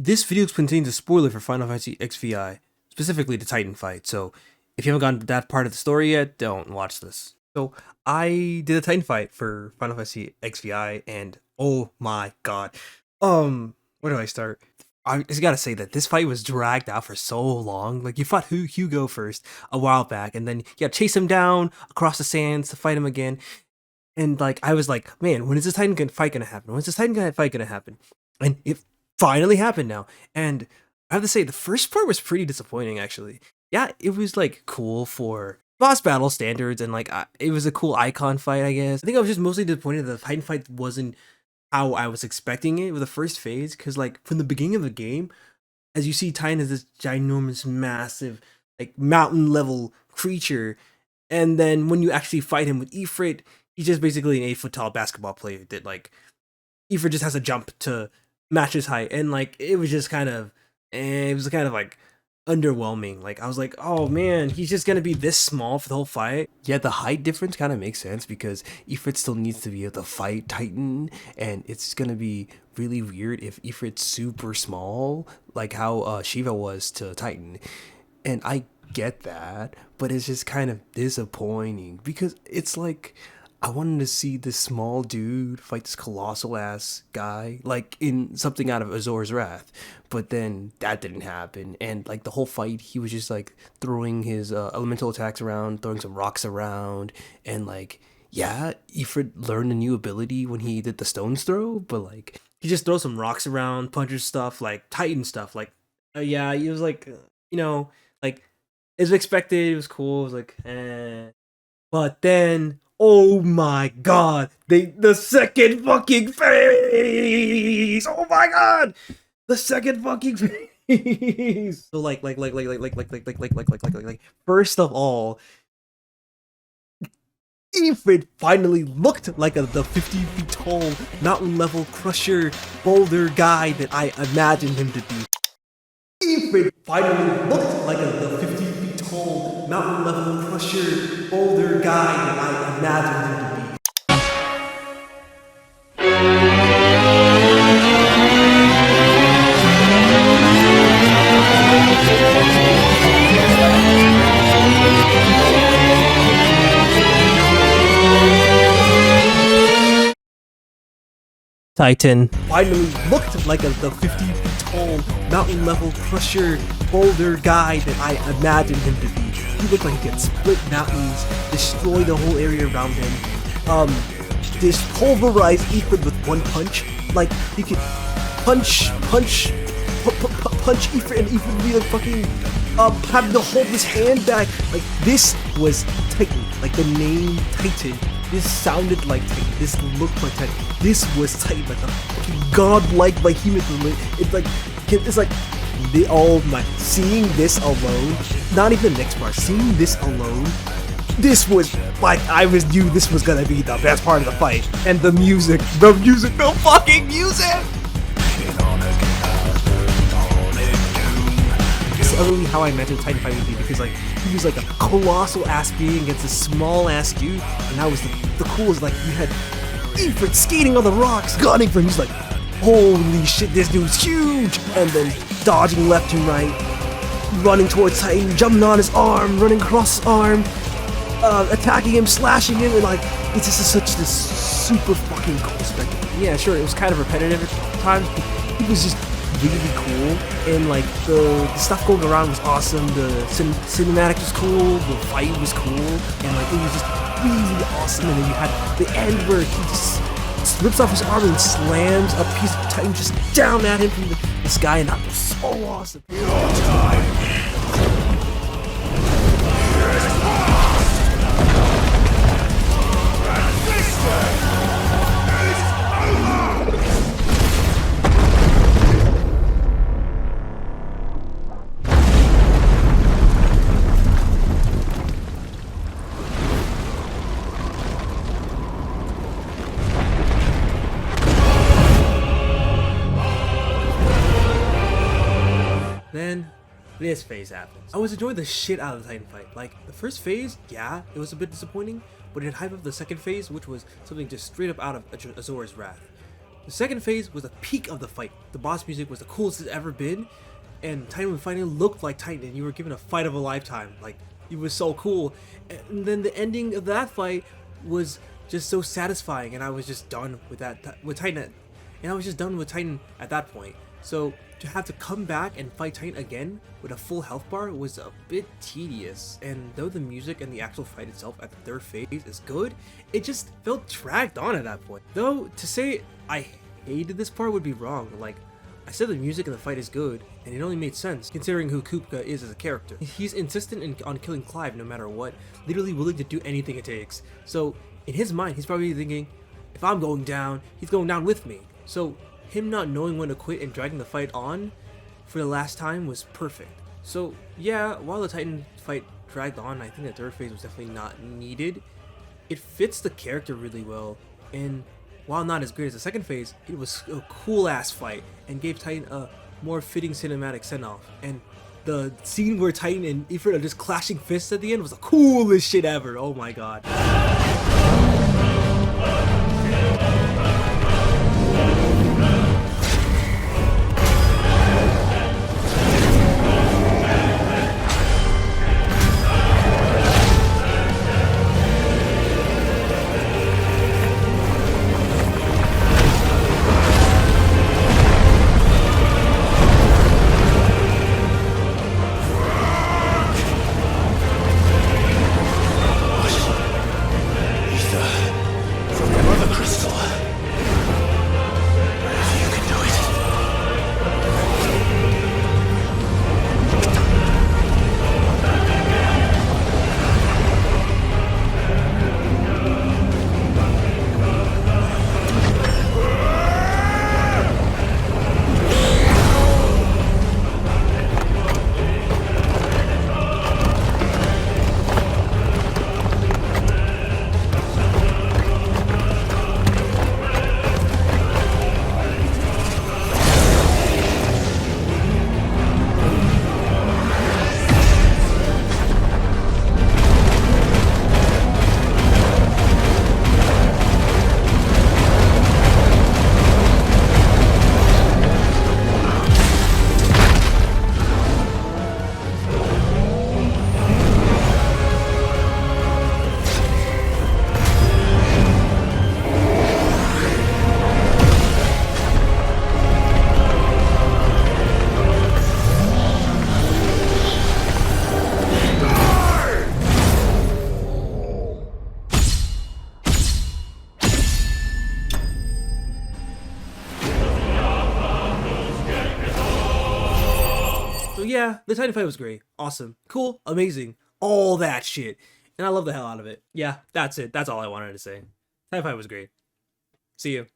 This video contains a spoiler for Final Fantasy XVI, specifically the Titan fight, so if you haven't gotten to that part of the story yet, don't watch this. So, I did a Titan fight for Final Fantasy XVI, and oh my god. Where do I start? I just gotta say that this fight was dragged out for so long. Like, you fought Hugo first a while back, and then you gotta chase him down across the sands to fight him again. And like, I was like, man, when is this fight gonna happen? When's this fight gonna happen? And it finally happened now. And I have to say, the first part was pretty disappointing, actually. Yeah, it was like cool for boss battle standards, and like it was a cool icon fight, I guess. I think I was just mostly disappointed that the Titan fight wasn't how I was expecting it with the first phase, because like from the beginning of the game, as you see, Titan is this ginormous, massive, like mountain level creature, and then when you actually fight him with Ifrit, he's just basically an 8 foot tall basketball player that like Ifrit just has to jump to match his height, and like it was just kind of, it was kind of like underwhelming. Like I was like, oh man, he's just gonna be this small for the whole fight. Yeah, the height difference kind of makes sense because Ifrit still needs to be able to fight Titan, and it's gonna be really weird if Ifrit's super small, like how Shiva was to Titan. And I get that, but it's just kind of disappointing because it's like I wanted to see this small dude fight this colossal ass guy, like in something out of Azor's Wrath, but then that didn't happen. And like the whole fight, he was just like throwing his elemental attacks around, throwing some rocks around, and like, yeah, Ifrit learned a new ability when he did the stone's throw, but like he just throws some rocks around, punches stuff, like Titan stuff, like yeah, he was like, like as expected, it was cool. It was like, but then, oh my god, the second fucking phase. Oh my god, the second fucking phase. So first of all, Ifrit finally looked like the 50 feet tall mountain level crusher boulder guy that I imagined him to be. Ifrit finally looked like the 50 feet tall mountain level crusher boulder guy that I imagined him to be. Titan finally looked like the 50 feet tall mountain level crusher boulder guy that I imagined him to be. He looked like he could split mountains, destroy the whole area around him, just pulverize Ifrit with one punch. Like he could punch Ifrit, and Ifrit would be like fucking having to hold his hand back. Like this was Titan. Like the name Titan. This sounded like Titan. This looked like Titan. This was Titan, like a fucking godlike behemoth. It's like oh my! Seeing this alone, not even the next part. Seeing this alone, this was like I knew this was gonna be the best part of the fight. And the music, the fucking music. This is literally how I imagined Titan fight would be, because like he was like a colossal ass being against a small ass dude, and that was the coolest. Like you had Ifrit skating on the rocks, gunning for him. He's like, holy shit, this dude's huge! And then dodging left and right, running towards Titan, jumping on his arm, running across his arm, attacking him, slashing him, and like it's just such this super fucking cool spectacle. Yeah, sure, it was kind of repetitive at times, but it was just really cool, and like the stuff going around was awesome. The cinematic was cool, the fight was cool, and like it was just really awesome. And then you had the end where he just rips off his arm and slams a piece of Titan just down at him from the sky, and that was so awesome. Then this phase happens. I was enjoying the shit out of the Titan fight. Like the first phase, yeah, it was a bit disappointing, but it hyped up the second phase, which was something just straight up out of Azor's Wrath. The second phase was the peak of the fight. The boss music was the coolest it's ever been, and Titan finally looked like Titan, and you were given a fight of a lifetime. Like, it was so cool. And then the ending of that fight was just so satisfying, and I was just done with with Titan. And I was just done with Titan at that point. So to have to come back and fight Titan again with a full health bar was a bit tedious. And though the music and the actual fight itself at the third phase is good, it just felt dragged on at that point. Though to say I hated this part would be wrong. Like, I said the music in the fight is good, and it only made sense considering who Kupka is as a character. He's insistent on killing Clive no matter what, literally willing to do anything it takes. So in his mind, he's probably thinking, if I'm going down, he's going down with me. So him not knowing when to quit and dragging the fight on for the last time was perfect. So yeah, while the Titan fight dragged on, I think the third phase was definitely not needed. It fits the character really well, and while not as great as the second phase, it was a cool ass fight and gave Titan a more fitting cinematic send-off. And the scene where Titan and Ifrit are just clashing fists at the end was the coolest shit ever. Oh my god. So yeah, the Titan fight was great. Awesome. Cool. Amazing. All that shit. And I love the hell out of it. Yeah, that's it. That's all I wanted to say. Titan fight was great. See you.